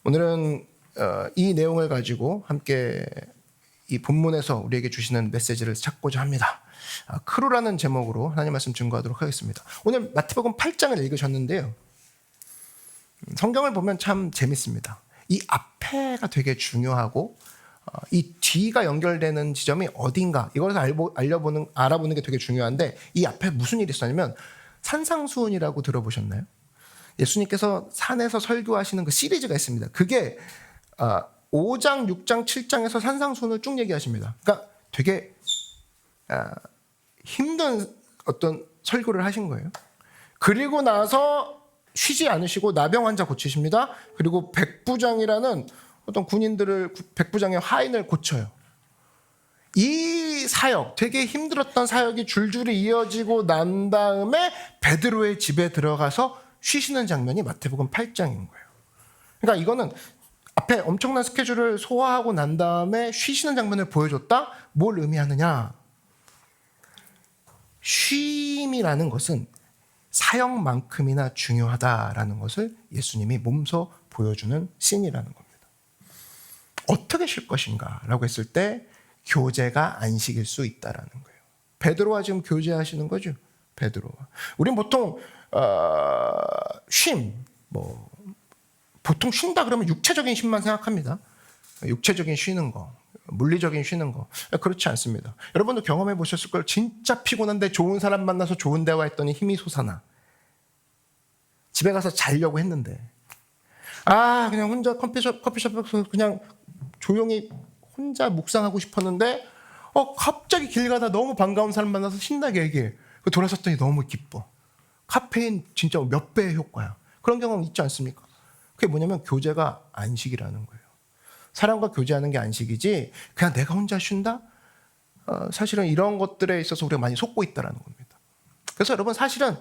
오늘은 이 내용을 가지고 함께 이 본문에서 우리에게 주시는 메시지를 찾고자 합니다. 크루라는 제목으로 하나님 말씀 증거하도록 하겠습니다. 오늘 마태복음 8장을 읽으셨는데요. 성경을 보면 참 재밌습니다. 이 앞에가 되게 중요하고 이 뒤가 연결되는 지점이 어딘가 이것을 알아보는 게 되게 중요한데, 이 앞에 무슨 일이 있었냐면 산상수훈이라고 들어보셨나요? 예수님께서 산에서 설교하시는 그 시리즈가 있습니다. 그게 5장, 6장, 7장에서 산상수훈을 쭉 얘기하십니다. 그러니까 되게 힘든 어떤 설교를 하신 거예요. 그리고 나서 쉬지 않으시고 나병 환자 고치십니다. 그리고 백부장이라는 어떤 백부장의 화인을 고쳐요. 이 사역, 되게 힘들었던 사역이 줄줄이 이어지고 난 다음에 베드로의 집에 들어가서 쉬시는 장면이 마태복음 8장인 거예요. 그러니까 이거는 앞에 엄청난 스케줄을 소화하고 난 다음에 쉬시는 장면을 보여줬다? 뭘 의미하느냐? 쉼이라는 것은 사역만큼이나 중요하다라는 것을 예수님이 몸소 보여주는 씬이라는 겁니다. 어떻게 쉴 것인가 라고 했을 때 교제가 안식일 수 있다라는 거예요. 베드로와 지금 교제하시는 거죠. 베드로와. 우린 보통 보통 쉰다 그러면 육체적인 쉼만 생각합니다. 육체적인 쉬는 거, 물리적인 쉬는 거. 그렇지 않습니다. 여러분도 경험해 보셨을 거예요. 진짜 피곤한데 좋은 사람 만나서 좋은 대화 했더니 힘이 솟아나. 집에 가서 자려고 했는데 그냥 혼자 커피숍에서 그냥 조용히 혼자 묵상하고 싶었는데 갑자기 길 가다 너무 반가운 사람 만나서 신나게 얘기해. 돌아섰더니 너무 기뻐. 카페인 진짜 몇 배의 효과야. 그런 경험 있지 않습니까? 그게 뭐냐면 교제가 안식이라는 거예요. 사람과 교제하는 게 안식이지 그냥 내가 혼자 쉰다? 사실은 이런 것들에 있어서 우리가 많이 속고 있다는 겁니다. 그래서 여러분, 사실은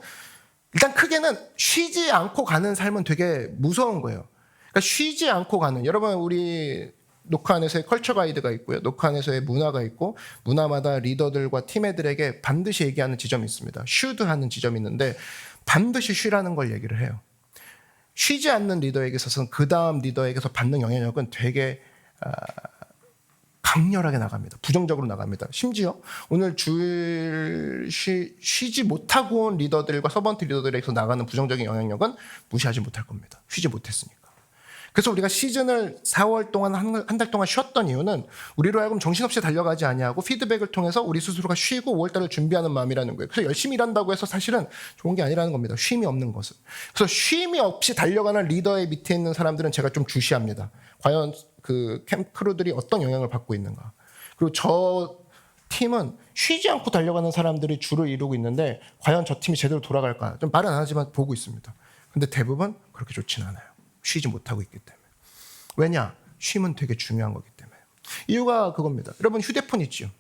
일단 크게는 쉬지 않고 가는 삶은 되게 무서운 거예요. 그러니까 쉬지 않고 가는, 여러분 우리 녹화 안에서의 컬처 가이드가 있고요. 녹화 안에서의 문화가 있고, 문화마다 리더들과 팀애들에게 반드시 얘기하는 지점이 있습니다. should 하는 지점이 있는데 반드시 쉬라는 걸 얘기를 해요. 쉬지 않는 리더에게 있어서는 그 다음 리더에게서 받는 영향력은 되게 강렬하게 나갑니다. 부정적으로 나갑니다. 심지어 오늘 주일 쉬지 못하고 온 리더들과 서번트 리더들에게서 나가는 부정적인 영향력은 무시하지 못할 겁니다. 쉬지 못했으니까. 그래서 우리가 시즌을 4월 동안 한 달 동안 쉬었던 이유는 우리로 하여금 정신없이 달려가지 아니하고 피드백을 통해서 우리 스스로가 쉬고 5월달을 준비하는 마음이라는 거예요. 그래서 열심히 일한다고 해서 사실은 좋은 게 아니라는 겁니다. 쉼이 없는 것은. 그래서 쉼이 없이 달려가는 리더의 밑에 있는 사람들은 제가 좀 주시합니다. 과연 그 캠프 크루들이 어떤 영향을 받고 있는가. 그리고 저 팀은 쉬지 않고 달려가는 사람들이 주를 이루고 있는데 과연 저 팀이 제대로 돌아갈까. 좀 말은 안 하지만 보고 있습니다. 근데 대부분 그렇게 좋지는 않아요. 쉬지 못하고 있기 때문에. 왜냐? 쉼은 되게 중요한 거기 때문에. 이유가 그겁니다. 여러분, 휴대폰 있죠?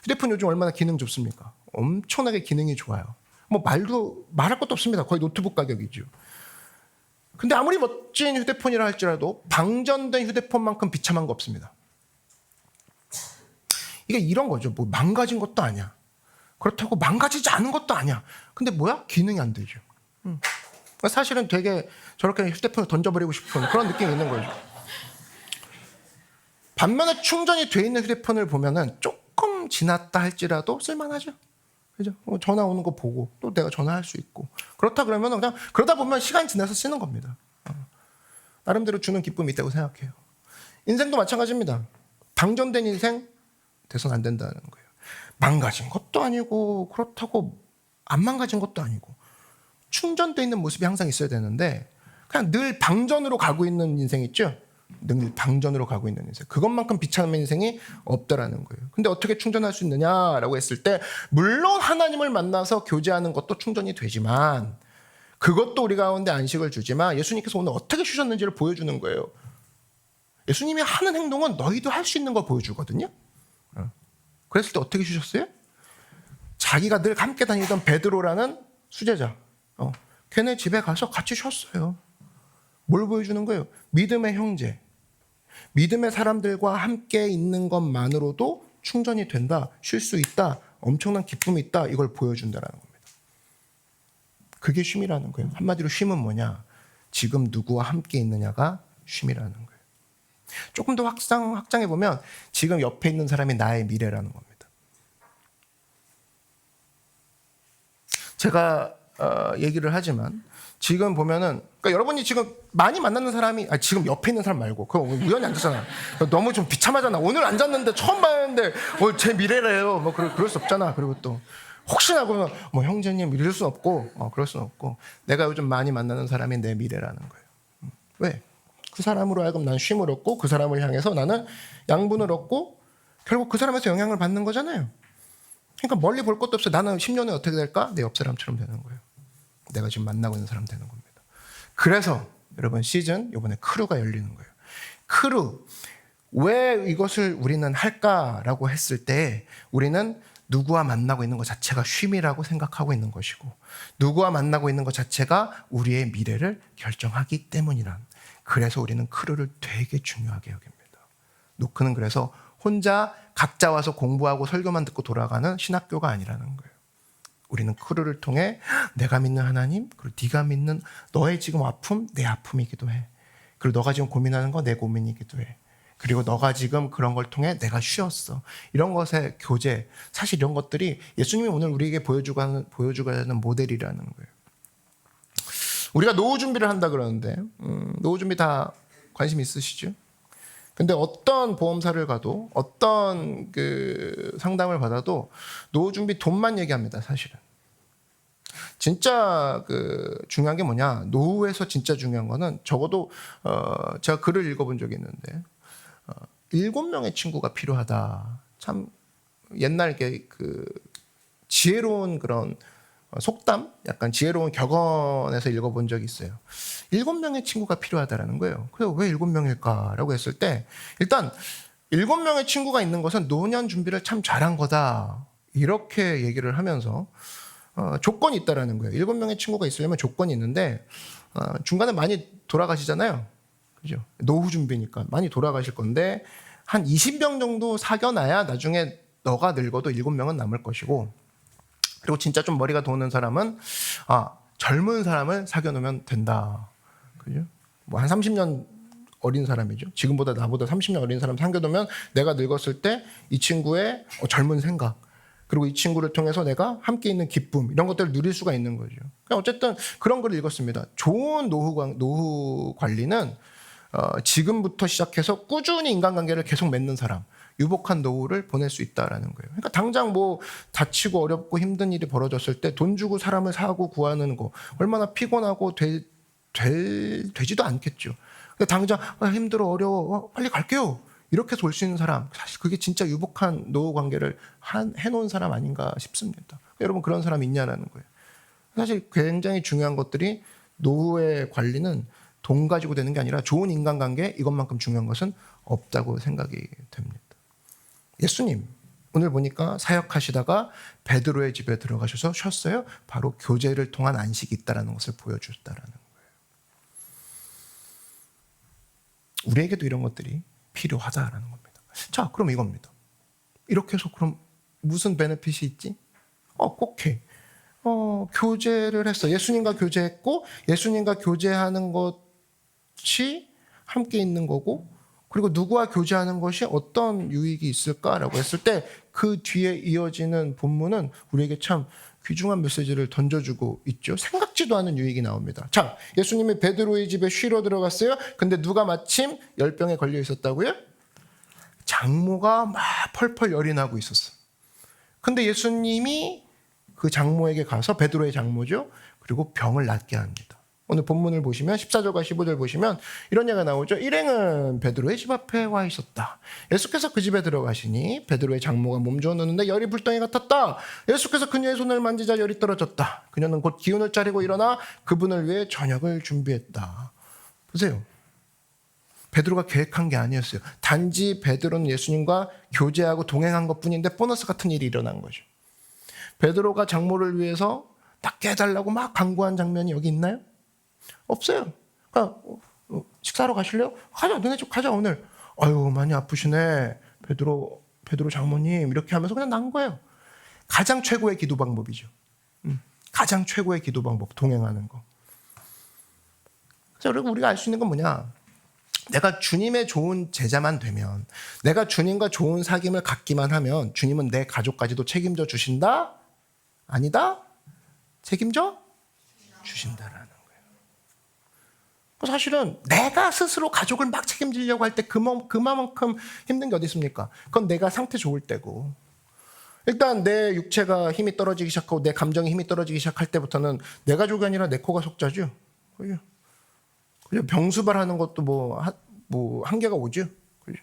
휴대폰 요즘 얼마나 기능 좋습니까? 엄청나게 기능이 좋아요. 말할 것도 없습니다. 거의 노트북 가격이죠. 근데 아무리 멋진 휴대폰이라 할지라도 방전된 휴대폰만큼 비참한 거 없습니다. 이게 이런 거죠. 망가진 것도 아니야. 그렇다고 망가지지 않은 것도 아니야. 근데 뭐야? 기능이 안 되죠. 사실은 되게 저렇게 휴대폰을 던져버리고 싶은 그런 느낌이 있는 거죠. 반면에 충전이 돼 있는 휴대폰을 보면은 조금 지났다 할지라도 쓸만하죠. 그죠? 전화 오는 거 보고 또 내가 전화할 수 있고. 그렇다 그러면 그냥 그러다 보면 시간 지나서 쓰는 겁니다. 나름대로 주는 기쁨이 있다고 생각해요. 인생도 마찬가지입니다. 방전된 인생 돼서는 안 된다는 거예요. 망가진 것도 아니고 그렇다고 안 망가진 것도 아니고 충전되어 있는 모습이 항상 있어야 되는데 그냥 늘 방전으로 가고 있는 인생 있죠? 늘 방전으로 가고 있는 인생. 그것만큼 비참한 인생이 없다라는 거예요. 근데 어떻게 충전할 수 있느냐라고 했을 때 물론 하나님을 만나서 교제하는 것도 충전이 되지만 그것도 우리 가운데 안식을 주지만 예수님께서 오늘 어떻게 쉬셨는지를 보여주는 거예요. 예수님이 하는 행동은 너희도 할 수 있는 걸 보여주거든요. 그랬을 때 어떻게 쉬셨어요? 자기가 늘 함께 다니던 베드로라는 수제자, 걔네 집에 가서 같이 쉬었어요. 뭘 보여주는 거예요? 믿음의 형제, 믿음의 사람들과 함께 있는 것만으로도 충전이 된다, 쉴 수 있다, 엄청난 기쁨이 있다, 이걸 보여준다는 겁니다. 그게 쉼이라는 거예요. 한마디로 쉼은 뭐냐? 지금 누구와 함께 있느냐가 쉼이라는 거예요. 조금 더 확장해 보면 지금 옆에 있는 사람이 나의 미래라는 겁니다. 제가 얘기를 하지만 지금 보면은, 그러니까 여러분이 지금 많이 만나는 사람이, 지금 옆에 있는 사람 말고, 그거 우연히 앉았잖아. 너무 좀 비참하잖아. 오늘 앉았는데 처음 봤는데 제 미래래요. 뭐 그럴 수 없잖아. 그리고 또 혹시나 그러면 뭐 형제님 이럴 수 없고, 그럴 수는 없고, 내가 요즘 많이 만나는 사람이 내 미래라는 거예요. 왜? 그 사람으로 하여금 난 쉼을 얻고 그 사람을 향해서 나는 양분을 얻고 결국 그 사람에서 영향을 받는 거잖아요. 그러니까 멀리 볼 것도 없어요. 나는 10년에 어떻게 될까? 내 옆 사람처럼 되는 거예요. 내가 지금 만나고 있는 사람 되는 겁니다. 그래서 여러분 시즌 이번에 크루가 열리는 거예요. 크루, 왜 이것을 우리는 할까라고 했을 때 우리는 누구와 만나고 있는 것 자체가 쉼이라고 생각하고 있는 것이고 누구와 만나고 있는 것 자체가 우리의 미래를 결정하기 때문이란, 그래서 우리는 크루를 되게 중요하게 여깁니다. 노크는 그래서 혼자 각자 와서 공부하고 설교만 듣고 돌아가는 신학교가 아니라는 거예요. 우리는 크루를 통해 내가 믿는 하나님, 그리고 네가 믿는 너의 지금 아픔, 내 아픔이기도 해. 그리고 너가 지금 고민하는 거 내 고민이기도 해. 그리고 너가 지금 그런 걸 통해 내가 쉬었어. 이런 것의 교제, 사실 이런 것들이 예수님이 오늘 우리에게 보여주고 하는 모델이라는 거예요. 우리가 노후 준비를 한다 그러는데 노후 준비 다 관심 있으시죠? 근데 어떤 보험사를 가도 어떤 그 상담을 받아도 노후 준비 돈만 얘기합니다. 사실은 진짜 그 중요한 게 뭐냐, 노후에서 진짜 중요한 거는 적어도 제가 글을 읽어본 적이 있는데 7명의 친구가 필요하다. 참 옛날 그 지혜로운 그런 속담, 약간 지혜로운 격언에서 읽어본 적이 있어요. 7명의 친구가 필요하다라는 거예요. 그래서 왜 7명일까라고 했을 때 일단 7명의 친구가 있는 것은 노년 준비를 참 잘한 거다. 이렇게 얘기를 하면서 조건이 있다라는 거예요. 7명의 친구가 있으려면 조건이 있는데 중간에 많이 돌아가시잖아요. 그죠? 노후 준비니까 많이 돌아가실 건데 한 20명 정도 사귀어놔야 나중에 너가 늙어도 7명은 남을 것이고, 그리고 진짜 좀 머리가 도는 사람은 젊은 사람을 사귀어 놓으면 된다. 그죠? 뭐 한 30년 어린 사람이죠. 지금보다 나보다 30년 어린 사람 사귀어 놓으면 내가 늙었을 때 이 친구의 젊은 생각, 그리고 이 친구를 통해서 내가 함께 있는 기쁨, 이런 것들을 누릴 수가 있는 거죠. 어쨌든 그런 걸 읽었습니다. 좋은 노후 관리는 지금부터 시작해서 꾸준히 인간관계를 계속 맺는 사람, 유복한 노후를 보낼 수 있다라는 거예요. 그러니까 당장 뭐 다치고 어렵고 힘든 일이 벌어졌을 때 돈 주고 사람을 사고 구하는 거 얼마나 피곤하고 되지도 않겠죠. 근데 당장 힘들어 어려워 빨리 갈게요 이렇게 돌 수 있는 사람, 사실 그게 진짜 유복한 노후 관계를 해놓은 사람 아닌가 싶습니다. 여러분 그런 사람 있냐라는 거예요. 사실 굉장히 중요한 것들이 노후의 관리는 돈 가지고 되는 게 아니라 좋은 인간관계, 이것만큼 중요한 것은 없다고 생각이 됩니다. 예수님 오늘 보니까 사역하시다가 베드로의 집에 들어가셔서 쉬었어요. 바로 교제를 통한 안식이 있다는 것을 보여주셨다는 거예요. 우리에게도 이런 것들이 필요하다라는 겁니다. 자, 그럼 이겁니다. 이렇게 해서 그럼 무슨 베네핏이 있지? 꼭 해. 교제를 했어. 예수님과 교제했고 예수님과 교제하는 것이 함께 있는 거고, 그리고 누구와 교제하는 것이 어떤 유익이 있을까라고 했을 때 그 뒤에 이어지는 본문은 우리에게 참 귀중한 메시지를 던져주고 있죠. 생각지도 않은 유익이 나옵니다. 자, 예수님이 베드로의 집에 쉬러 들어갔어요. 근데 누가 마침 열병에 걸려 있었다고요? 장모가 막 펄펄 열이 나고 있었어요. 근데 예수님이 그 장모에게 가서, 베드로의 장모죠, 그리고 병을 낫게 합니다. 오늘 본문을 보시면 14절과 15절 보시면 이런 얘기가 나오죠. 일행은 베드로의 집 앞에 와 있었다. 예수께서 그 집에 들어가시니 베드로의 장모가 몸져 누는데 열이 불덩이 같았다. 예수께서 그녀의 손을 만지자 열이 떨어졌다. 그녀는 곧 기운을 차리고 일어나 그분을 위해 저녁을 준비했다. 보세요. 베드로가 계획한 게 아니었어요. 단지 베드로는 예수님과 교제하고 동행한 것뿐인데 보너스 같은 일이 일어난 거죠. 베드로가 장모를 위해서 낫게 해달라고 막 간구한 장면이 여기 있나요? 없어요. 그러니까 식사하러 가실래요? 가자, 너네 집 가자 오늘. 아유 많이 아프시네 베드로 장모님, 이렇게 하면서 그냥 난 거예요. 가장 최고의 기도 방법이죠. 가장 최고의 기도 방법, 동행하는 거. 그래서 우리가 알 수 있는 건 뭐냐, 내가 주님의 좋은 제자만 되면, 내가 주님과 좋은 사귐을 갖기만 하면 주님은 내 가족까지도 책임져 주신다? 아니다? 책임져 주신다라는 거예요. 사실은 내가 스스로 가족을 막 책임지려고 할 때 그만큼 힘든 게 어디 있습니까? 그건 내가 상태 좋을 때고, 일단 내 육체가 힘이 떨어지기 시작하고 내 감정이 힘이 떨어지기 시작할 때부터는 내 가족이 아니라 내 코가 속자죠. 그죠? 병수발하는 것도 뭐 한계가 오죠. 그죠?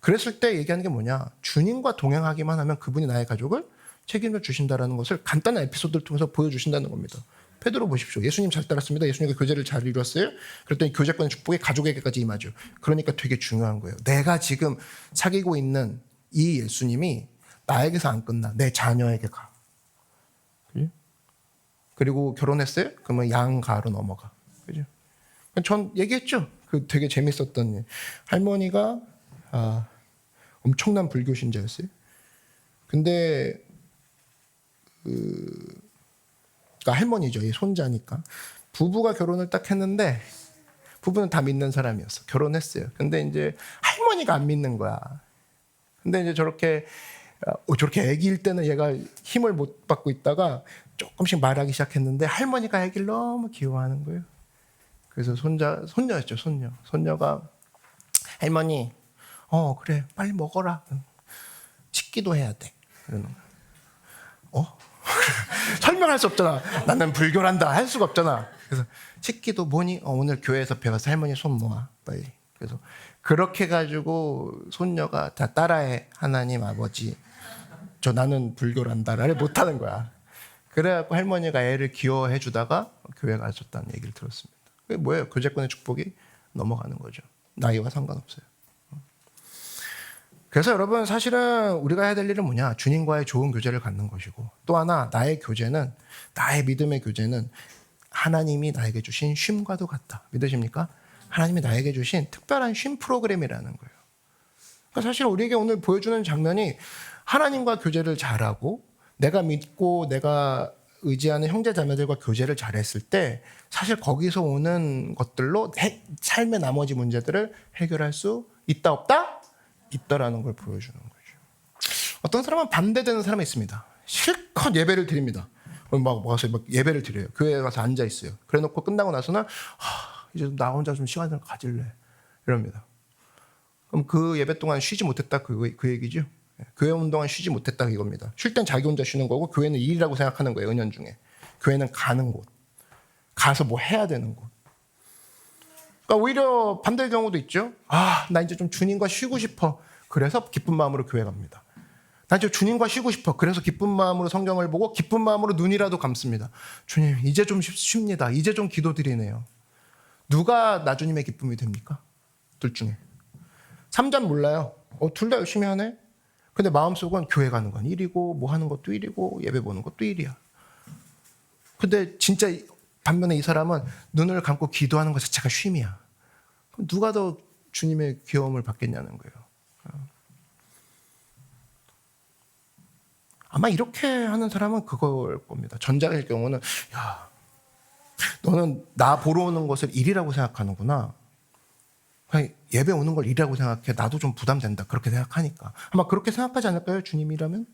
그랬을 때 얘기하는 게 뭐냐? 주님과 동행하기만 하면 그분이 나의 가족을 책임져 주신다라는 것을 간단한 에피소드를 통해서 보여주신다는 겁니다. 베드로 보십시오. 예수님 잘 따랐습니다. 예수님과 교제를 잘 이뤘어요. 그랬더니 교제권의 축복이 가족에게까지 임하죠. 그러니까 되게 중요한 거예요. 내가 지금 사귀고 있는 이 예수님이 나에게서 안 끝나. 내 자녀에게 가. 그리고 결혼했어요? 그러면 양가로 넘어가. 그죠? 전 얘기했죠. 그 되게 재밌었던 일. 할머니가 엄청난 불교 신자였어요. 근데 그러니까 할머니죠. 이 손자니까. 부부가 결혼을 딱 했는데 부부는 다 믿는 사람이었어. 결혼했어요. 근데 이제 할머니가 안 믿는 거야. 근데 이제 저렇게 아기일 때는 얘가 힘을 못 받고 있다가 조금씩 말하기 시작했는데 할머니가 아기를 너무 귀여워하는 거예요. 그래서 손녀였죠. 손녀가 할머니, 그래 빨리 먹어라. 식기도 해야 돼. 이러는 거야. 설명할 수 없잖아. 나는 불교란다 할 수가 없잖아. 그래서 식기도 뭐니? 오늘 교회에서 배워서 할머니 손 모아 빨리. 그래서 그렇게 해가지고 손녀가 다 따라해. 하나님 아버지, 나는 불교란다를 못하는 거야. 그래갖고 할머니가 애를 귀여워해 주다가 교회 가셨다는 얘기를 들었습니다. 그게 뭐예요? 교제권의 축복이 넘어가는 거죠. 나이와 상관없어요. 그래서 여러분, 사실은 우리가 해야 될 일은 뭐냐? 주님과의 좋은 교제를 갖는 것이고, 또 하나 나의 믿음의 교제는 하나님이 나에게 주신 쉼과도 같다. 믿으십니까? 하나님이 나에게 주신 특별한 쉼 프로그램이라는 거예요. 그러니까 사실 우리에게 오늘 보여주는 장면이 하나님과 교제를 잘하고 내가 믿고 내가 의지하는 형제 자매들과 교제를 잘했을 때 사실 거기서 오는 것들로 삶의 나머지 문제들을 해결할 수 있다 없다? 있다라는 걸 보여주는 거죠. 어떤 사람은 반대되는 사람이 있습니다. 실컷 예배를 드립니다. 와서 예배를 드려요. 교회에 가서 앉아 있어요. 그래 놓고 끝나고 나서는 이제 나 혼자 좀 시간을 가질래 이럽니다. 그럼 그 예배 동안 쉬지 못했다 그 얘기죠. 교회 온 동안 쉬지 못했다 이겁니다. 쉴 땐 자기 혼자 쉬는 거고 교회는 일이라고 생각하는 거예요. 은연중에. 교회는 가는 곳. 가서 뭐 해야 되는 곳. 그러니까 오히려 반대의 경우도 있죠. 나 이제 좀 주님과 쉬고 싶어. 그래서 기쁜 마음으로 교회 갑니다. 나 이제 주님과 쉬고 싶어. 그래서 기쁜 마음으로 성경을 보고 기쁜 마음으로 눈이라도 감습니다. 주님, 이제 좀 쉽니다. 이제 좀 기도드리네요. 누가 나 주님의 기쁨이 됩니까? 둘 중에. 3잔 몰라요. 둘 다 열심히 하네. 근데 마음속은 교회 가는 건 일이고 뭐 하는 것도 일이고 예배 보는 것도 일이야. 근데 진짜 반면에 이 사람은 눈을 감고 기도하는 것 자체가 쉼이야. 그럼 누가 더 주님의 귀여움을 받겠냐는 거예요. 아마 이렇게 하는 사람은 그걸 겁니다. 전자일 경우는 너는 나 보러 오는 것을 일이라고 생각하는구나. 예배 오는 걸 일이라고 생각해. 나도 좀 부담된다. 그렇게 생각하니까. 아마 그렇게 생각하지 않을까요? 주님이라면?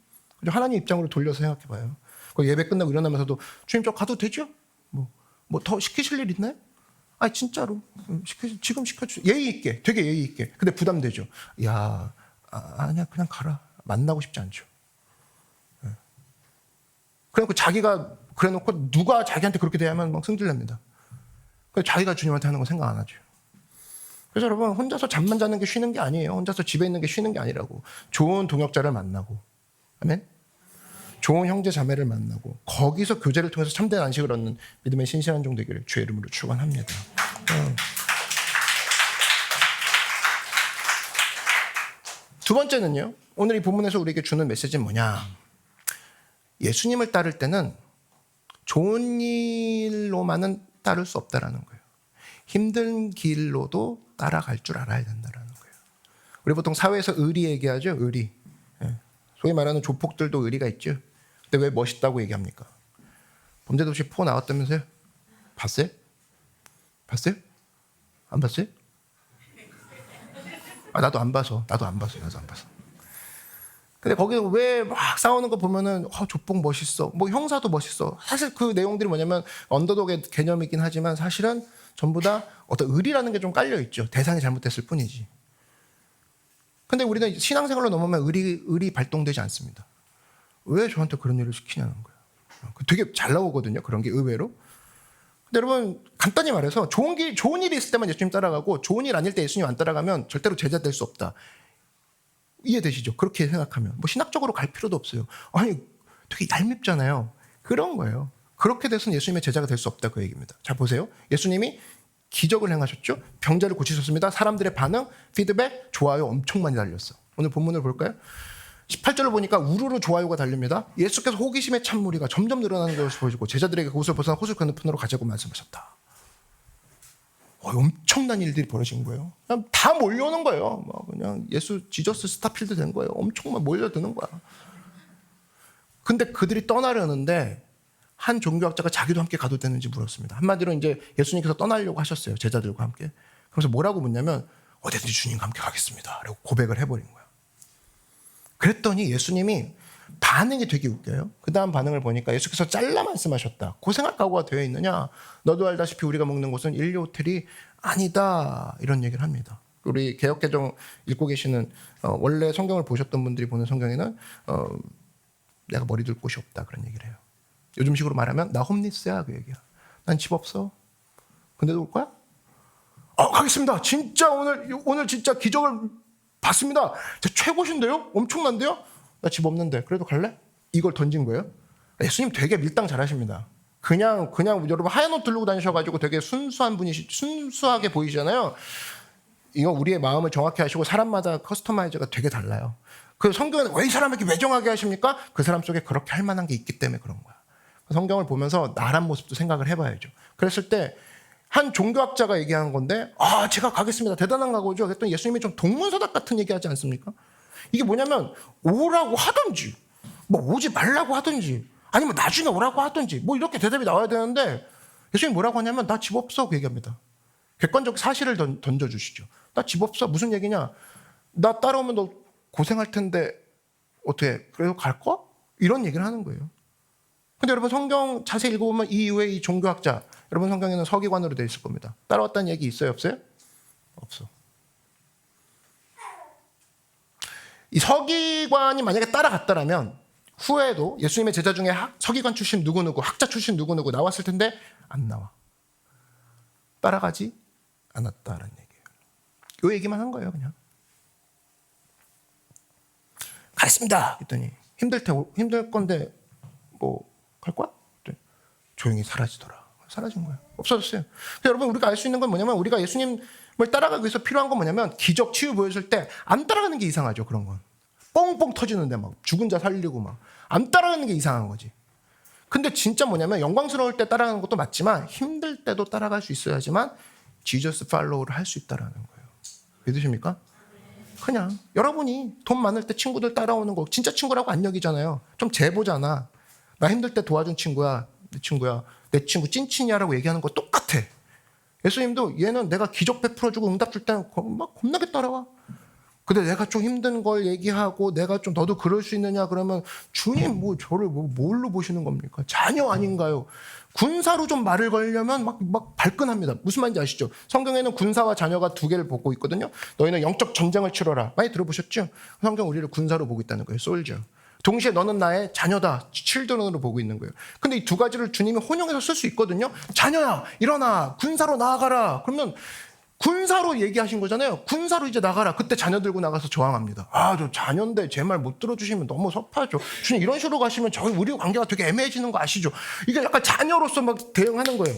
하나님 입장으로 돌려서 생각해봐요. 예배 끝나고 일어나면서도 주님 저 가도 되죠? 뭐 더 시키실 일 있나요? 진짜로. 지금 시켜주세요. 예의 있게. 되게 예의 있게. 근데 부담되죠. 아니야 그냥 가라. 만나고 싶지 않죠. 그래놓고 자기가 그래놓고 누가 자기한테 그렇게 대하면 막 승질납니다. 자기가 주님한테 하는 거 생각 안 하죠. 그래서 여러분, 혼자서 잠만 자는 게 쉬는 게 아니에요. 혼자서 집에 있는 게 쉬는 게 아니라고. 좋은 동역자를 만나고, 아멘. 좋은 형제 자매를 만나고 거기서 교제를 통해서 참된 안식을 얻는 믿음의 신실한 종 되기를 주의 이름으로 축원합니다. 두 번째는요. 오늘 이 본문에서 우리에게 주는 메시지는 뭐냐? 예수님을 따를 때는 좋은 일로만은 따를 수 없다라는 거예요. 힘든 길로도 따라갈 줄 알아야 된다라는 거예요. 우리 보통 사회에서 의리 얘기하죠. 의리. 소위 말하는 조폭들도 의리가 있죠. 근데 왜 멋있다고 얘기합니까? 범죄도시 4 나왔다면서요? 봤어요? 안 봤어요? 나도 안 봐서. 근데 거기 왜 막 싸우는 거 보면은 조폭 멋있어. 뭐 형사도 멋있어. 사실 그 내용들이 뭐냐면 언더독의 개념이긴 하지만 사실은 전부 다 어떤 의리라는 게 좀 깔려 있죠. 대상이 잘못됐을 뿐이지. 근데 우리는 신앙생활로 넘어오면 의리 발동되지 않습니다. 왜 저한테 그런 일을 시키냐는 거예요. 되게 잘 나오거든요. 그런 게 의외로. 근데 여러분 간단히 말해서 좋은 일이 있을 때만 예수님 따라가고 좋은 일 아닐 때 예수님 안 따라가면 절대로 제자 될 수 없다. 이해되시죠? 그렇게 생각하면 뭐 신학적으로 갈 필요도 없어요. 아니 되게 얄밉잖아요. 그런 거예요. 그렇게 돼서는 예수님의 제자가 될 수 없다 그 얘기입니다. 자 보세요. 예수님이 기적을 행하셨죠. 병자를 고치셨습니다. 사람들의 반응, 피드백, 좋아요 엄청 많이 달렸어. 오늘 본문을 볼까요? 18절을 보니까 우르르 좋아요가 달립니다. 예수께서 호기심의 찬무리가 점점 늘어나는 것을 보여주고 제자들에게 그곳을 벗어나 호수 건너편으로 가자고 말씀하셨다. 엄청난 일들이 벌어진 거예요. 그냥 다 몰려오는 거예요. 그냥 지저스 스타필드 된 거예요. 엄청 몰려드는 거야. 근데 그들이 떠나려는데 한 종교학자가 자기도 함께 가도 되는지 물었습니다. 한마디로 이제 예수님께서 떠나려고 하셨어요. 제자들과 함께. 그래서 뭐라고 묻냐면 어디든지 주님과 함께 가겠습니다. 라고 고백을 해버린 거야. 그랬더니 예수님이 반응이 되게 웃겨요. 그 다음 반응을 보니까 예수께서 잘라 말씀하셨다. 고생할 각오가 되어 있느냐? 너도 알다시피 우리가 먹는 곳은 인류 호텔이 아니다. 이런 얘기를 합니다. 우리 개역개정 읽고 계시는 원래 성경을 보셨던 분들이 보는 성경에는 내가 머리 둘 곳이 없다. 그런 얘기를 해요. 요즘식으로 말하면 나 홈리스야. 그 얘기야. 난 집 없어. 근데도 올 거야? 가겠습니다. 진짜 오늘 진짜 기적을 봤습니다. 최고신데요? 엄청난데요? 나 집 없는데 그래도 갈래? 이걸 던진 거예요. 예수님 되게 밀당 잘하십니다. 그냥 여러분 하얀 옷 두르고 다니셔가지고 되게 순수하게 보이잖아요. 이거 우리의 마음을 정확히 하시고 사람마다 커스터마이저가 되게 달라요. 그 성경에는 왜 이 사람에게 매정하게 하십니까? 그 사람 속에 그렇게 할 만한 게 있기 때문에 그런 거야. 성경을 보면서 나란 모습도 생각을 해봐야죠. 그랬을 때 한 종교학자가 얘기한 건데 제가 가겠습니다. 대단한 각오죠. 그랬더니 예수님이 좀 동문서답 같은 얘기하지 않습니까? 이게 뭐냐면 오라고 하든지 뭐 오지 말라고 하든지 아니면 나중에 오라고 하든지 뭐 이렇게 대답이 나와야 되는데 예수님이 뭐라고 하냐면 나 집 없어 그 얘기합니다. 객관적 사실을 던져주시죠. 나 집 없어. 무슨 얘기냐? 나 따라오면 너 고생할 텐데 어떻게 그래도 갈 거? 이런 얘기를 하는 거예요. 근데 여러분 성경 자세히 읽어보면 이 이후에 이 종교학자 여러분 성경에는 서기관으로 되어 있을 겁니다. 따라왔다는 얘기 있어요? 없어요? 없어. 이 서기관이 만약에 따라갔다라면 후에도 예수님의 제자 중에 서기관 출신 누구누구 학자 출신 누구누구 나왔을 텐데 안 나와. 따라가지 않았다라는 얘기예요. 이 얘기만 한 거예요. 그냥 가겠습니다 했더니 힘들 건데 뭐 갈 거야? 조용히 사라지더라. 사라진 거예요. 없어졌어요. 여러분 우리가 알 수 있는 건 뭐냐면 우리가 예수님을 따라가기 위해서 필요한 건 뭐냐면 기적 치유 보여줄 때 안 따라가는 게 이상하죠. 그런 건 뻥뻥 터지는데 막 죽은 자 살리고 막 안 따라가는 게 이상한 거지. 근데 진짜 뭐냐면 영광스러울 때 따라가는 것도 맞지만 힘들 때도 따라갈 수 있어야지만 지저스 팔로우를 할 수 있다라는 거예요. 믿으십니까? 그냥 여러분이 돈 많을 때 친구들 따라오는 거 진짜 친구라고 안 여기잖아요. 좀 재보잖아. 나 힘들 때 도와준 친구야. 내 친구 찐친이야라고 얘기하는 거 똑같아. 예수님도 얘는 내가 기적 베풀어주고 응답 줄 때는 막 겁나게 따라와. 근데 내가 좀 힘든 걸 얘기하고 내가 좀 너도 그럴 수 있느냐 그러면 주님 뭐 저를 뭘로 보시는 겁니까? 자녀 아닌가요? 군사로 좀 말을 걸려면 막 발끈합니다. 무슨 말인지 아시죠? 성경에는 군사와 자녀가 두 개를 보고 있거든요. 너희는 영적 전쟁을 치러라. 많이 들어보셨죠? 성경 우리를 군사로 보고 있다는 거예요. 솔저. 동시에 너는 나의 자녀다. 칠드런으로 보고 있는 거예요. 근데 이 두 가지를 주님이 혼용해서 쓸 수 있거든요. 자녀야 일어나 군사로 나아가라. 그러면 군사로 얘기하신 거잖아요. 군사로 이제 나가라. 그때 자녀 들고 나가서 저항합니다. 저 자녀인데 제 말 못 들어주시면 너무 섭하죠. 주님 이런 식으로 가시면 저희 우리 관계가 되게 애매해지는 거 아시죠? 이게 약간 자녀로서 막 대응하는 거예요.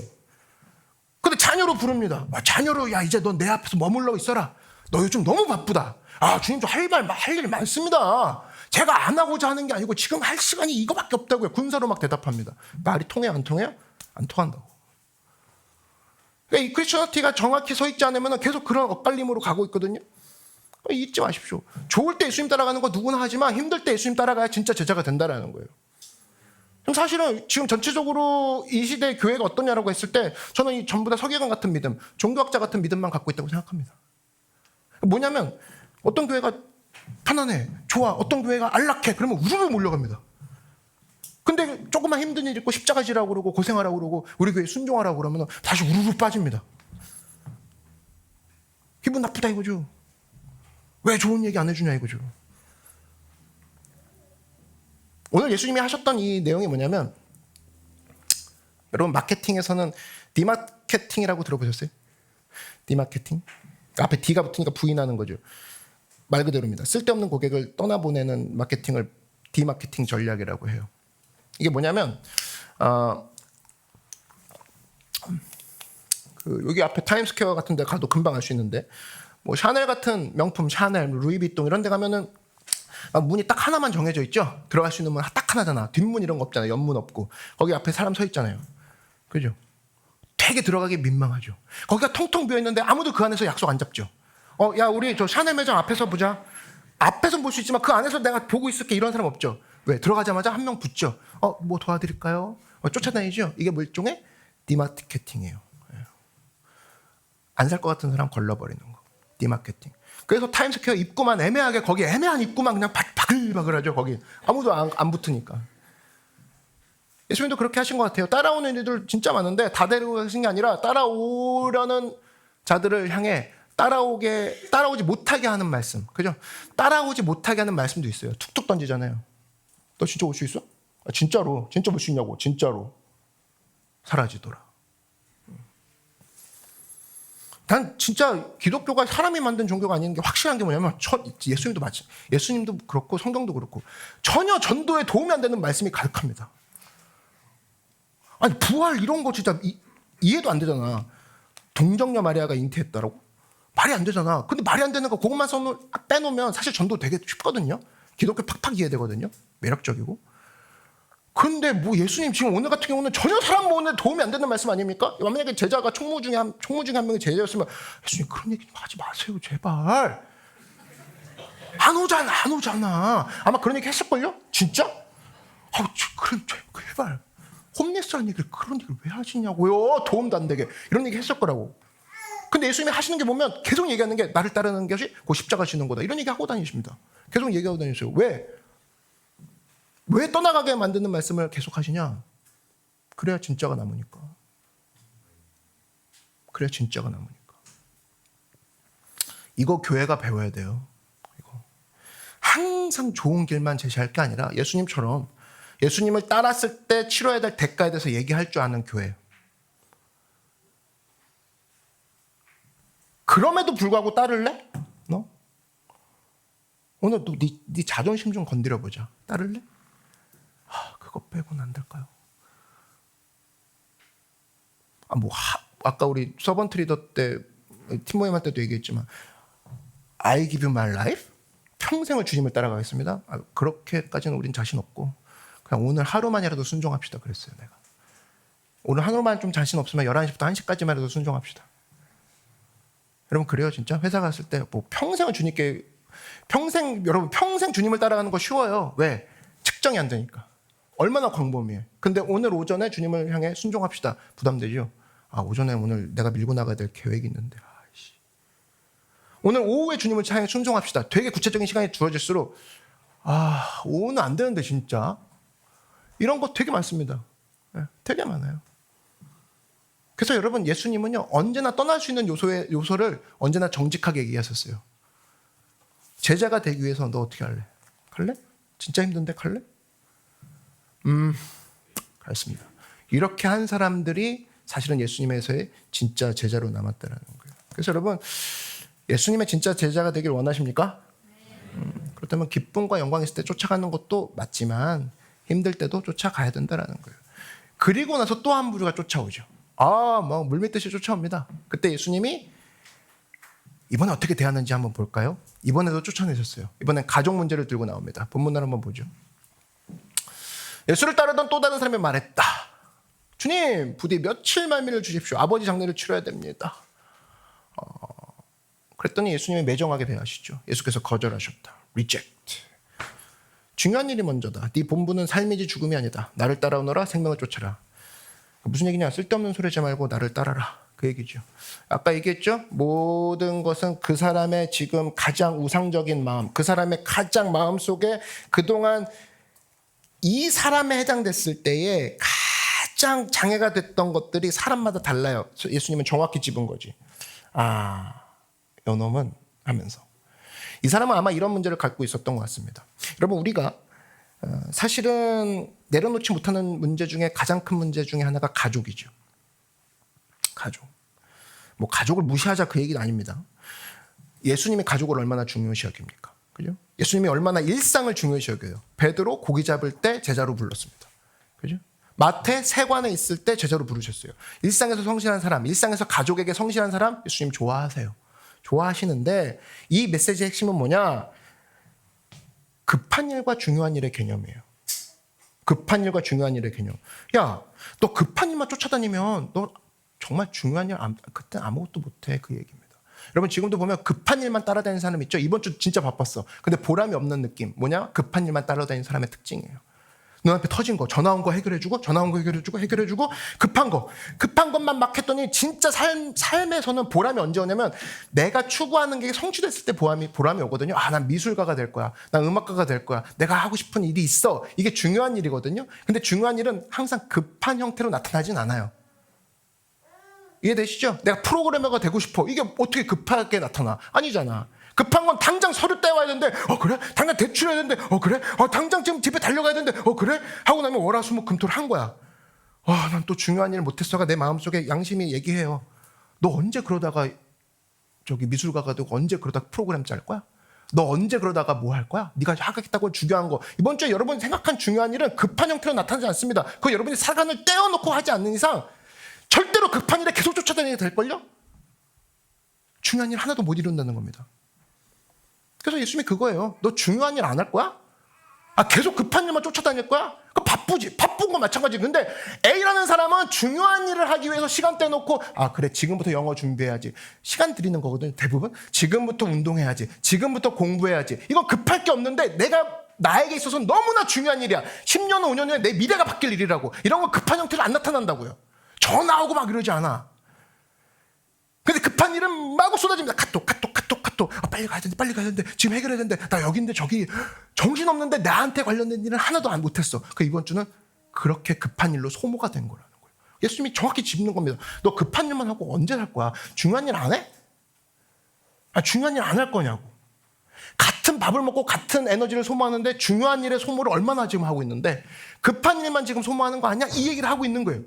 근데 자녀로 부릅니다. 자녀로 야 이제 넌 내 앞에서 머물러 있어라. 너 요즘 너무 바쁘다. 주님 좀 할 일 많습니다. 제가 안 하고자 하는 게 아니고 지금 할 시간이 이거밖에 없다고요. 군사로 막 대답합니다. 말이 통해요? 안 통해요? 안 통한다고. 그러니까 이 크리스천티가 정확히 서 있지 않으면 계속 그런 엇갈림으로 가고 있거든요. 잊지 마십시오. 좋을 때 예수님 따라가는 거 누구나 하지만 힘들 때 예수님 따라가야 진짜 제자가 된다는 거예요. 사실은 지금 전체적으로 이 시대의 교회가 어떠냐라고 했을 때 저는 이 전부 다 서기관 같은 믿음, 종교학자 같은 믿음만 갖고 있다고 생각합니다. 뭐냐면 어떤 교회가 편안해, 좋아, 어떤 교회가 안락해, 그러면 우르르 몰려갑니다. 근데 조금만 힘든 일 있고 십자가 지라고 그러고 고생하라고 그러고 우리 교회 순종하라고 그러면 다시 우르르 빠집니다. 기분 나쁘다 이거죠. 왜 좋은 얘기 안 해주냐 이거죠. 오늘 예수님이 하셨던 이 내용이 뭐냐면, 여러분 마케팅에서는 디마케팅이라고 들어보셨어요? 디마케팅? 앞에 D가 붙으니까 부인하는 거죠. 말 그대로입니다. 쓸데없는 고객을 떠나보내는 마케팅을 디마케팅 전략이라고 해요. 이게 뭐냐면 여기 앞에 타임스퀘어 같은 데 가도 금방 알 수 있는데, 뭐 샤넬 같은 명품, 샤넬, 루이비통 이런 데 가면은 문이 딱 하나만 정해져 있죠. 들어갈 수 있는 문 딱 하나잖아. 뒷문 이런 거 없잖아. 옆문 없고. 거기 앞에 사람 서 있잖아요. 그죠? 되게 들어가기 민망하죠. 거기가 텅텅 비어 있는데 아무도 그 안에서 약속 안 잡죠. 야 우리 저 샤넬 매장 앞에서 보자. 앞에서 볼 수 있지만 그 안에서 내가 보고 있을게, 이런 사람 없죠. 왜? 들어가자마자 한 명 붙죠. 뭐 도와드릴까요? 쫓아다니죠. 이게 뭐 일종의 디마케팅이에요. 안 살 것 같은 사람 걸러버리는 거. 디마케팅. 그래서 타임스퀘어 입구만 애매하게, 거기 애매한 입구만 그냥 바글바글하죠. 거기 아무도 안 붙으니까. 예수님도 그렇게 하신 것 같아요. 따라오는 이들 진짜 많은데 다 데리고 가신 게 아니라 따라오려는 자들을 향해 따라오지 못하게 하는 말씀. 그죠? 따라오지 못하게 하는 말씀도 있어요. 툭툭 던지잖아요. 너 진짜 올 수 있어? 진짜로. 진짜 올 수 있냐고. 진짜로. 사라지더라. 난 진짜 기독교가 사람이 만든 종교가 아닌 게 확실한 게 뭐냐면, 예수님도 그렇고 성경도 그렇고 전혀 전도에 도움이 안 되는 말씀이 가득합니다. 아니 부활 이런 거 진짜 이해도 안 되잖아. 동정녀 마리아가 잉태했다라고? 말이 안 되잖아. 근데 말이 안 되는 거 그것만 빼놓으면 사실 전도 되게 쉽거든요. 기독교 팍팍 이해되거든요. 매력적이고. 근데 뭐 예수님 지금 오늘 같은 경우는 전혀 사람 모으는데 도움이 안 되는 말씀 아닙니까? 만약에 제자가 총무 중에 한 명이 제자였으면, 예수님 그런 얘기 좀 하지 마세요 제발. 안 오잖아. 아마 그런 얘기 했을걸요? 진짜? 제발. 홈리스라는 얘기를, 그런 얘기를 왜 하시냐고요. 도움도 안 되게. 이런 얘기 했을 거라고. 근데 예수님이 하시는 게 보면 계속 얘기하는 게, 나를 따르는 것이 그 십자가 지는 거다. 이런 얘기 하고 다니십니다. 계속 얘기하고 다니세요. 왜 떠나가게 만드는 말씀을 계속 하시냐? 그래야 진짜가 남으니까. 이거 교회가 배워야 돼요. 이거. 항상 좋은 길만 제시할 게 아니라 예수님처럼 예수님을 따랐을 때 치러야 될 대가에 대해서 얘기할 줄 아는 교회. 그럼에도 불구하고 따를래? 너? 오늘 너 네 자존심 좀 건드려보자. 따를래? 그거 빼고는 안 될까요? 아까 우리 서번트 리더 때, 팀 모임할 때도 얘기했지만, I give you my life? 평생을 주님을 따라가겠습니다. 그렇게까지는 우린 자신 없고, 그냥 오늘 하루만이라도 순종합시다 그랬어요. 내가 오늘 하루만 좀 자신 없으면 11시부터 1시까지만이라도 순종합시다. 여러분 그래요. 진짜 회사 갔을 때 뭐 평생을 여러분 평생 주님을 따라가는 거 쉬워요. 왜? 측정이 안 되니까. 얼마나 광범위해. 근데 오늘 오전에 주님을 향해 순종합시다. 부담되죠? 오전에 오늘 내가 밀고 나가야 될 계획이 있는데. 오늘 오후에 주님을 향해 순종합시다. 되게 구체적인 시간이 주어질수록 오후는 안 되는데 진짜. 이런 거 되게 많습니다. 되게 많아요. 그래서 여러분 예수님은요 언제나 떠날 수 있는 요소를 언제나 정직하게 얘기하셨어요. 제자가 되기 위해서 너 어떻게 할래? 갈래? 진짜 힘든데 갈래? 알겠습니다. 이렇게 한 사람들이 사실은 예수님에서의 진짜 제자로 남았다는 거예요. 그래서 여러분 예수님의 진짜 제자가 되길 원하십니까? 그렇다면 기쁨과 영광이 있을 때 쫓아가는 것도 맞지만 힘들 때도 쫓아가야 된다는 거예요. 그리고 나서 또 한 부류가 쫓아오죠. 막 물밀듯이 쫓아옵니다. 그때 예수님이 이번에 어떻게 대하는지 한번 볼까요? 이번에도 쫓아내셨어요. 이번엔 가족 문제를 들고 나옵니다. 본문을 한번 보죠. 예수를 따르던 또 다른 사람이 말했다. 주님, 부디 며칠 말미를 주십시오. 아버지 장례를 치러야 됩니다. 그랬더니 예수님이 매정하게 대하시죠. 예수께서 거절하셨다. Reject. 중요한 일이 먼저다. 네 본분은 삶이지 죽음이 아니다. 나를 따라오너라 생명을 쫓아라. 무슨 얘기냐? 쓸데없는 소리 하지 말고 나를 따라라. 그 얘기죠. 아까 얘기했죠? 모든 것은 그 사람의 지금 가장 우상적인 마음, 그 사람의 가장 마음속에 그동안 이 사람에 해당됐을 때에 가장 장애가 됐던 것들이 사람마다 달라요. 예수님은 정확히 짚은 거지. 아, 요놈은 하면서. 이 사람은 아마 이런 문제를 갖고 있었던 것 같습니다. 여러분, 우리가 사실은 내려놓지 못하는 문제 중에 가장 큰 문제 중에 하나가 가족이죠. 가족. 뭐 가족을 무시하자 그 얘기는 아닙니다. 예수님이 가족을 얼마나 중요시 여깁니까? 그죠? 예수님이 얼마나 일상을 중요시 여겨요. 베드로 고기 잡을 때 제자로 불렀습니다. 그죠? 마태 세관에 있을 때 제자로 부르셨어요. 일상에서 성실한 사람, 일상에서 가족에게 성실한 사람 예수님 좋아하세요. 좋아하시는데 이 메시지의 핵심은 뭐냐? 급한 일과 중요한 일의 개념이에요. 급한 일과 중요한 일의 개념. 야, 너 급한 일만 쫓아다니면 너 정말 중요한 일 그때 아무것도 못해. 그 얘기입니다. 여러분 지금도 보면 급한 일만 따라다니는 사람 있죠. 이번 주 진짜 바빴어. 근데 보람이 없는 느낌. 뭐냐? 급한 일만 따라다니는 사람의 특징이에요. 눈앞에 터진 거, 전화 온 거 해결해주고, 전화 온 거 해결해주고, 급한 것만 막 했더니 진짜 삶에서는 보람이 언제 오냐면 내가 추구하는 게 성취됐을 때 보람이 오거든요. 아, 난 미술가가 될 거야. 난 음악가가 될 거야. 내가 하고 싶은 일이 있어. 이게 중요한 일이거든요. 근데 중요한 일은 항상 급한 형태로 나타나진 않아요. 이해되시죠? 내가 프로그래머가 되고 싶어. 이게 어떻게 급하게 나타나? 아니잖아. 급한 건 당장 서류 떼와야 되는데 그래? 당장 대출해야 되는데 그래? 당장 지금 집에 달려가야 되는데 그래? 하고 나면 월화수목금토를 한 거야. 난 또 중요한 일을 못했어가 내 마음속에 양심이 얘기해요. 너 언제 그러다가 저기 미술가가 되고 언제 그러다가 프로그램 짤 거야? 너 언제 그러다가 뭐 할 거야? 네가 하겠다고 중요한 거. 이번 주에 여러분이 생각한 중요한 일은 급한 형태로 나타나지 않습니다. 그거 여러분이 사관을 떼어놓고 하지 않는 이상 절대로 급한 일에 계속 쫓아다니게 될걸요? 중요한 일 하나도 못 이룬다는 겁니다. 그래서 예수님이 그거예요. 너 중요한 일 안 할 거야? 계속 급한 일만 쫓아다닐 거야? 그 바쁘지. 바쁜 건 마찬가지. 근데 A라는 사람은 중요한 일을 하기 위해서 시간 떼놓고 그래 지금부터 영어 준비해야지. 시간 들이는 거거든요. 대부분. 지금부터 운동해야지. 지금부터 공부해야지. 이건 급할 게 없는데 나에게 있어서 너무나 중요한 일이야. 10년 후 5년 후에 내 미래가 바뀔 일이라고. 이런 건 급한 형태로 안 나타난다고요. 전화하고 막 이러지 않아. 근데 급한 일은 마구 쏟아집니다. 카톡. 빨리 가야 되는데 지금 해결해야 되는데 나 여기인데 저기 정신없는데 나한테 관련된 일은 하나도 안 못했어. 이번 주는 그렇게 급한 일로 소모가 된 거라는 거예요. 예수님이 정확히 짚는 겁니다. 너 급한 일만 하고 언제 할 거야? 중요한 일 안 해? 중요한 일 안 할 거냐고. 같은 밥을 먹고 같은 에너지를 소모하는데 중요한 일의 소모를 얼마나 지금 하고 있는데 급한 일만 지금 소모하는 거 아니야? 이 얘기를 하고 있는 거예요.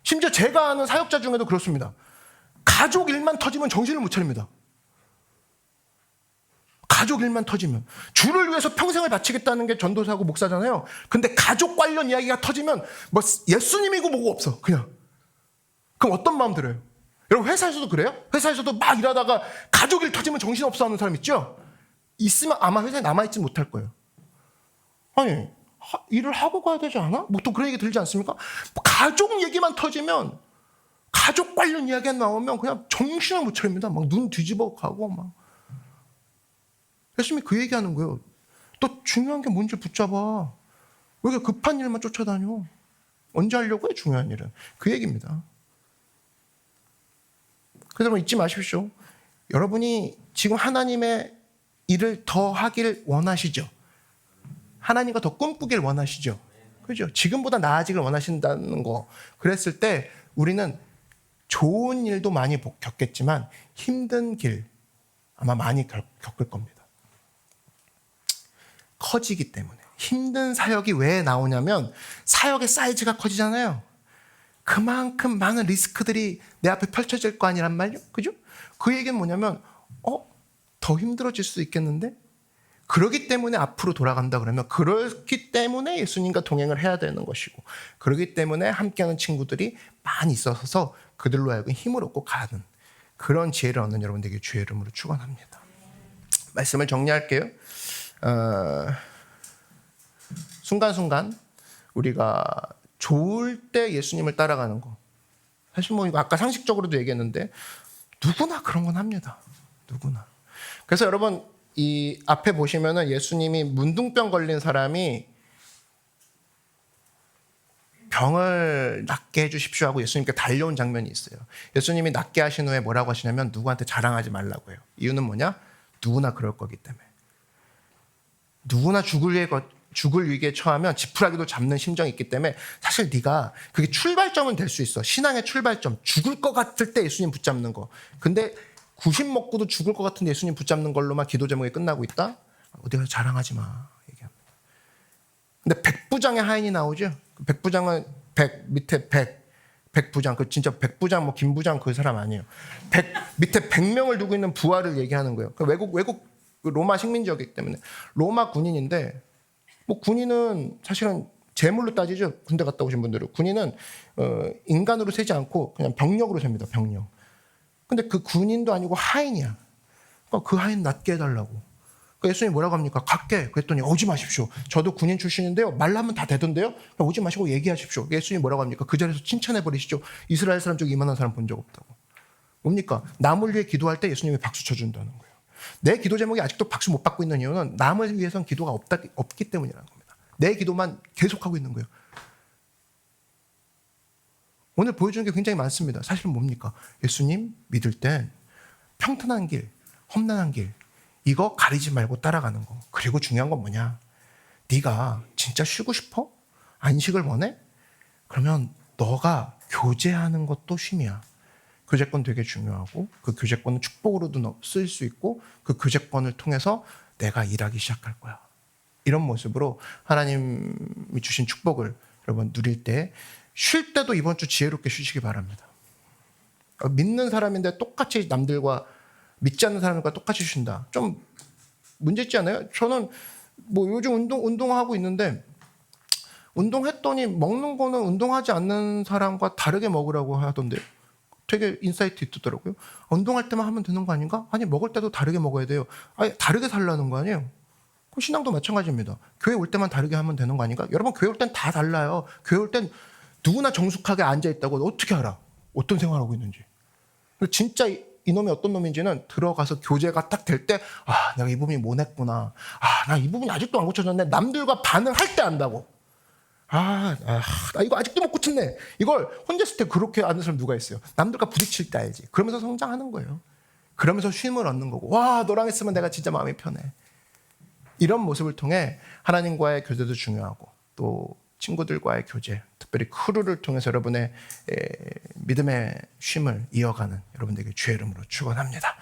심지어 제가 아는 사역자 중에도 그렇습니다. 가족 일만 터지면 정신을 못 차립니다. 가족 일만 터지면. 주를 위해서 평생을 바치겠다는 게 전도사고 목사잖아요. 근데 가족 관련 이야기가 터지면 뭐 예수님이고 뭐고 없어. 그냥. 그럼 어떤 마음 들어요? 여러분 회사에서도 그래요? 회사에서도 막 일하다가 가족 일 터지면 정신없어 하는 사람 있죠? 있으면 아마 회사에 남아있지 못할 거예요. 아니 일을 하고 가야 되지 않아? 보통 그런 얘기 들지 않습니까? 가족 얘기만 터지면 가족 관련 이야기가 나오면 그냥 정신을 못 차립니다. 막 눈 뒤집어 가고 막. 예수님이 그 얘기하는 거예요. 너 중요한 게 뭔지 붙잡아. 왜 이렇게 급한 일만 쫓아다녀? 언제 하려고 해 중요한 일은. 그 얘기입니다. 그래서 여러분 잊지 마십시오. 여러분이 지금 하나님의 일을 더 하길 원하시죠. 하나님과 더 꿈꾸길 원하시죠. 그죠? 지금보다 나아지길 원하신다는 거. 그랬을 때 우리는 좋은 일도 많이 겪겠지만 힘든 길 아마 많이 겪을 겁니다. 커지기 때문에. 힘든 사역이 왜 나오냐면 사역의 사이즈가 커지잖아요. 그만큼 많은 리스크들이 내 앞에 펼쳐질 거 아니란 말이요. 그죠? 그 얘기는 뭐냐면 더 힘들어질 수 있겠는데? 그러기 때문에 앞으로 돌아간다 그러면 그렇기 때문에 예수님과 동행을 해야 되는 것이고 그러기 때문에 함께하는 친구들이 많이 있어서 그들로 하여금 힘을 얻고 가는 그런 지혜를 얻는 여러분들에게 주의 이름으로 축원합니다. 말씀을 정리할게요. 순간순간 우리가 좋을 때 예수님을 따라가는 거. 사실 뭐 이거 아까 상식적으로도 얘기했는데 누구나 그런 건 합니다. 누구나. 그래서 여러분 이 앞에 보시면은 예수님이 문둥병 걸린 사람이 병을 낫게 해주십시오 하고 예수님께 달려온 장면이 있어요. 예수님이 낫게 하신 후에 뭐라고 하시냐면 누구한테 자랑하지 말라고 해요. 이유는 뭐냐? 누구나 그럴 거기 때문에. 누구나 죽을 위기에 처하면 지푸라기도 잡는 심정이 있기 때문에 사실 네가 그게 출발점은 될 수 있어. 신앙의 출발점. 죽을 것 같을 때 예수님 붙잡는 거. 근데 90 먹고도 죽을 것 같은데 예수님 붙잡는 걸로만 기도 제목이 끝나고 있다? 어디 가서 자랑하지 마. 얘기합니다. 근데 백부장의 하인이 나오죠. 백부장은 밑에 백부장, 그 진짜 백부장, 뭐 김부장 그 사람 아니에요. 밑에 100명을 두고 있는 부하를 얘기하는 거예요. 그 외국 로마 식민지였기 때문에 로마 군인인데, 뭐 군인은 사실은 재물로 따지죠. 군대 갔다 오신 분들은 군인은 인간으로 세지 않고 그냥 병력으로 셉니다. 병력. 근데 그 군인도 아니고 하인이야. 그러니까 그 하인 낫게 해달라고. 그러니까 예수님이 뭐라고 합니까? 갈게. 그랬더니 오지 마십시오. 저도 군인 출신인데요. 말하면 다 되던데요. 그러니까 오지 마시고 얘기하십시오. 예수님이 뭐라고 합니까? 그 자리에서 칭찬해 버리시죠. 이스라엘 사람 중에 이만한 사람 본 적 없다고. 뭡니까? 남을 위해 기도할 때 예수님이 박수 쳐준다는 거예요. 내 기도 제목이 아직도 박수 못 받고 있는 이유는 남을 위해서는 기도가 없기 때문이라는 겁니다. 내 기도만 계속하고 있는 거예요. 오늘 보여주는 게 굉장히 많습니다. 사실은 뭡니까? 예수님 믿을 땐 평탄한 길, 험난한 길, 이거 가리지 말고 따라가는 거. 그리고 중요한 건 뭐냐? 네가 진짜 쉬고 싶어? 안식을 원해? 그러면 너가 교제하는 것도 쉼이야. 교제권 되게 중요하고 그 교제권은 축복으로도 쓸 수 있고 그 교제권을 통해서 내가 일하기 시작할 거야. 이런 모습으로 하나님이 주신 축복을 여러분 누릴 때, 쉴 때도 이번 주 지혜롭게 쉬시기 바랍니다. 믿는 사람인데 똑같이 남들과 믿지 않는 사람들과 똑같이 쉰다. 좀 문제 있지 않아요? 저는 뭐 요즘 운동하고 있는데 운동했더니 먹는 거는 운동하지 않는 사람과 다르게 먹으라고 하던데요. 되게 인사이트 있더라고요. 운동할 때만 하면 되는 거 아닌가? 아니, 먹을 때도 다르게 먹어야 돼요. 아니, 다르게 살라는 거 아니에요? 그럼 신앙도 마찬가지입니다. 교회 올 때만 다르게 하면 되는 거 아닌가? 여러분, 교회 올 땐 다 달라요. 교회 올 땐 누구나 정숙하게 앉아있다고 어떻게 알아? 어떤 생활하고 있는지. 진짜 이놈이 어떤 놈인지는 들어가서 교제가 딱 될 때, 아, 내가 이 부분이 모냈구나. 아, 나 이 부분이 아직도 안 고쳐졌네. 남들과 반응할 때 안다고. 나 이거 아직도 못 고쳤네. 이걸 혼자 있을 때 그렇게 아는 사람 누가 있어요? 남들과 부딪힐 때 알지. 그러면서 성장하는 거예요. 그러면서 쉼을 얻는 거고. 와, 너랑 있으면 내가 진짜 마음이 편해. 이런 모습을 통해 하나님과의 교제도 중요하고 또 친구들과의 교제, 특별히 크루를 통해서 여러분의 믿음의 쉼을 이어가는 여러분들에게 주의 이름으로 축원합니다.